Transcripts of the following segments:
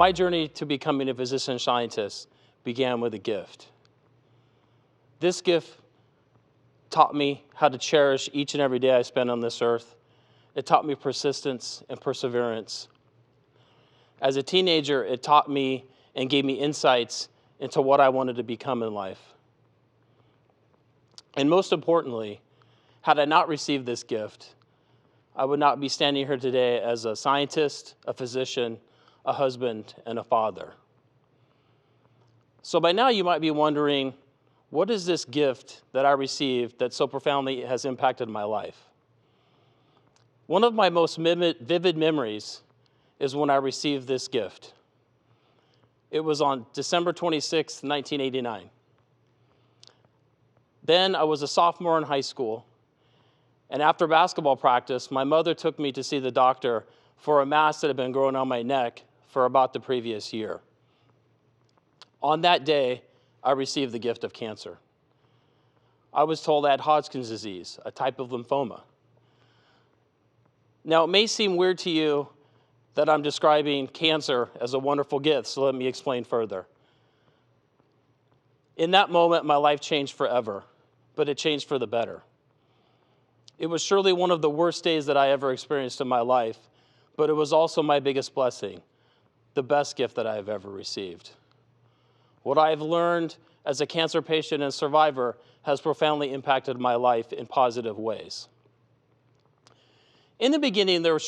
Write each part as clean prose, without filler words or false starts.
My journey to becoming a physician scientist began with a gift. This gift taught me how to cherish each and every day I spend on this earth. It taught me persistence and perseverance. As a teenager, it taught me and gave me insights into what I wanted to become in life. And most importantly, had I not received this gift, I would not be standing here today as a scientist, a physician, a husband, and a father. So by now you might be wondering, what is this gift that I received that so profoundly has impacted my life? One of my most vivid memories is when I received this gift. It was on December 26, 1989. Then I was a sophomore in high school, and after basketball practice, my mother took me to see the doctor for a mass that had been growing on my neck for about the previous year. On that day, I received the gift of cancer. I was told I had Hodgkin's disease, a type of lymphoma. Now, it may seem weird to you that I'm describing cancer as a wonderful gift, so let me explain further. In that moment, my life changed forever, but it changed for the better. It was surely one of the worst days that I ever experienced in my life, but it was also my biggest blessing, the best gift that I have ever received. What I have learned as a cancer patient and survivor has profoundly impacted my life in positive ways. In the beginning, there were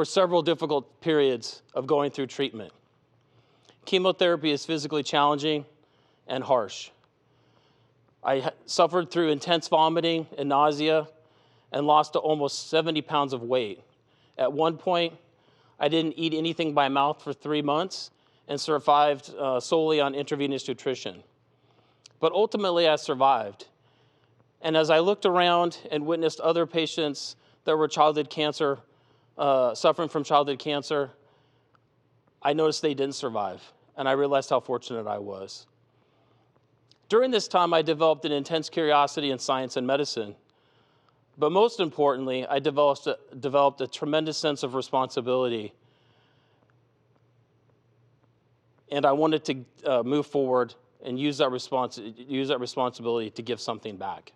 several difficult periods of going through treatment. Chemotherapy is physically challenging and harsh. I suffered through intense vomiting and nausea and lost almost 70 pounds of weight. At one point, I didn't eat anything by mouth for 3 months and survived solely on intravenous nutrition. But ultimately, I survived. And as I looked around and witnessed other patients that were suffering from childhood cancer, I noticed they didn't survive, and I realized how fortunate I was. During this time, I developed an intense curiosity in science and medicine, but most importantly, I developed a tremendous sense of responsibility, and I wanted to move forward and use that responsibility to give something back.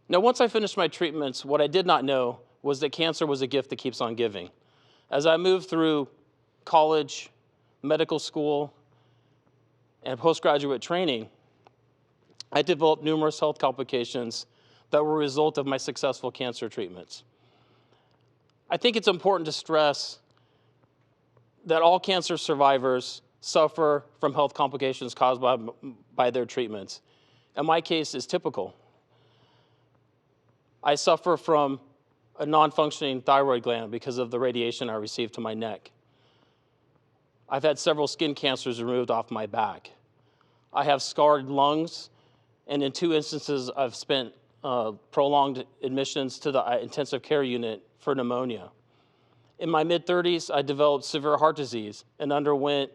Now, once I finished my treatments, what I did not know was that cancer was a gift that keeps on giving. As I moved through college, medical school, and postgraduate training, I developed numerous health complications that were a result of my successful cancer treatments. I think it's important to stress that all cancer survivors suffer from health complications caused by their treatments. And my case is typical. I suffer from a non-functioning thyroid gland because of the radiation I received to my neck. I've had several skin cancers removed off my back. I have scarred lungs, and in 2 instances, I've spent prolonged admissions to the intensive care unit for pneumonia. In my mid-30s, I developed severe heart disease and underwent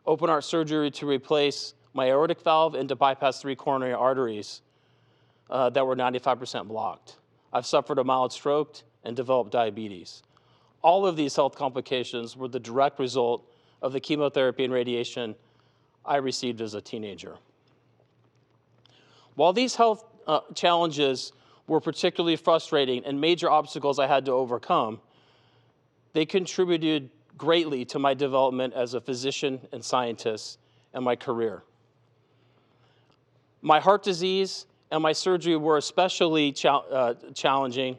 open heart surgery to replace my aortic valve and to bypass 3 coronary arteries that were 95% blocked. I've suffered a mild stroke and developed diabetes. All of these health complications were the direct result of the chemotherapy and radiation I received as a teenager. While these health challenges were particularly frustrating and major obstacles I had to overcome, they contributed greatly to my development as a physician and scientist and my career. My heart disease and my surgery were especially challenging,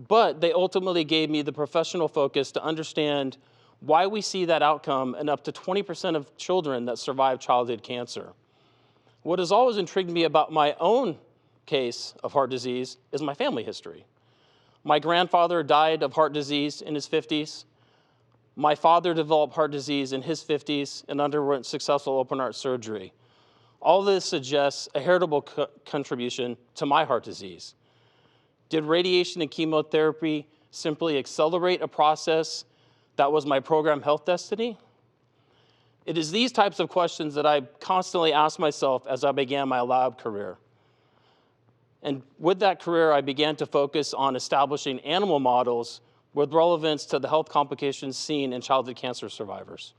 but they ultimately gave me the professional focus to understand why we see that outcome in up to 20% of children that survive childhood cancer. What has always intrigued me about my own case of heart disease is my family history. My grandfather died of heart disease in his 50s. My father developed heart disease in his 50s and underwent successful open heart surgery. All this suggests a heritable contribution to my heart disease. Did radiation and chemotherapy simply accelerate a process that was my program health destiny? It is these types of questions that I constantly asked myself as I began my lab career. And with that career, I began to focus on establishing animal models with relevance to the health complications seen in childhood cancer survivors.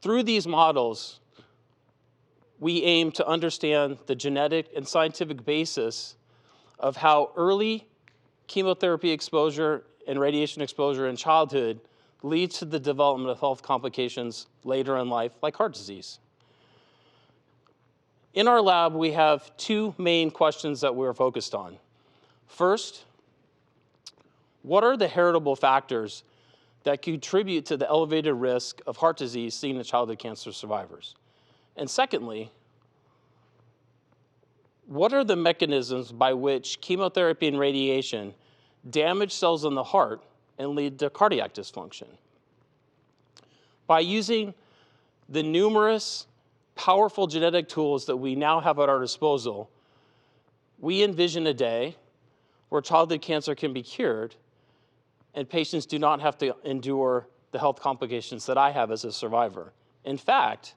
Through these models, we aim to understand the genetic and scientific basis of how early chemotherapy exposure and radiation exposure in childhood leads to the development of health complications later in life, like heart disease. In our lab, we have two main questions that we're focused on. First, what are the heritable factors that contribute to the elevated risk of heart disease seen in childhood cancer survivors? And secondly, what are the mechanisms by which chemotherapy and radiation damage cells in the heart and lead to cardiac dysfunction? By using the numerous powerful genetic tools that we now have at our disposal, we envision a day where childhood cancer can be cured and patients do not have to endure the health complications that I have as a survivor. In fact,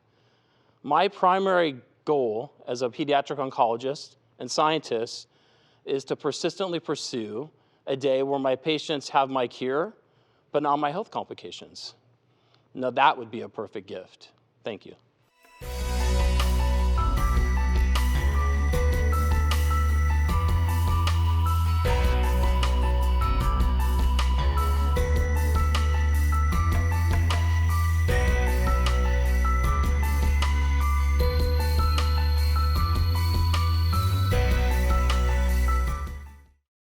my primary goal as a pediatric oncologist and scientist is to persistently pursue a day where my patients have my cure, but not my health complications. Now that would be a perfect gift. Thank you.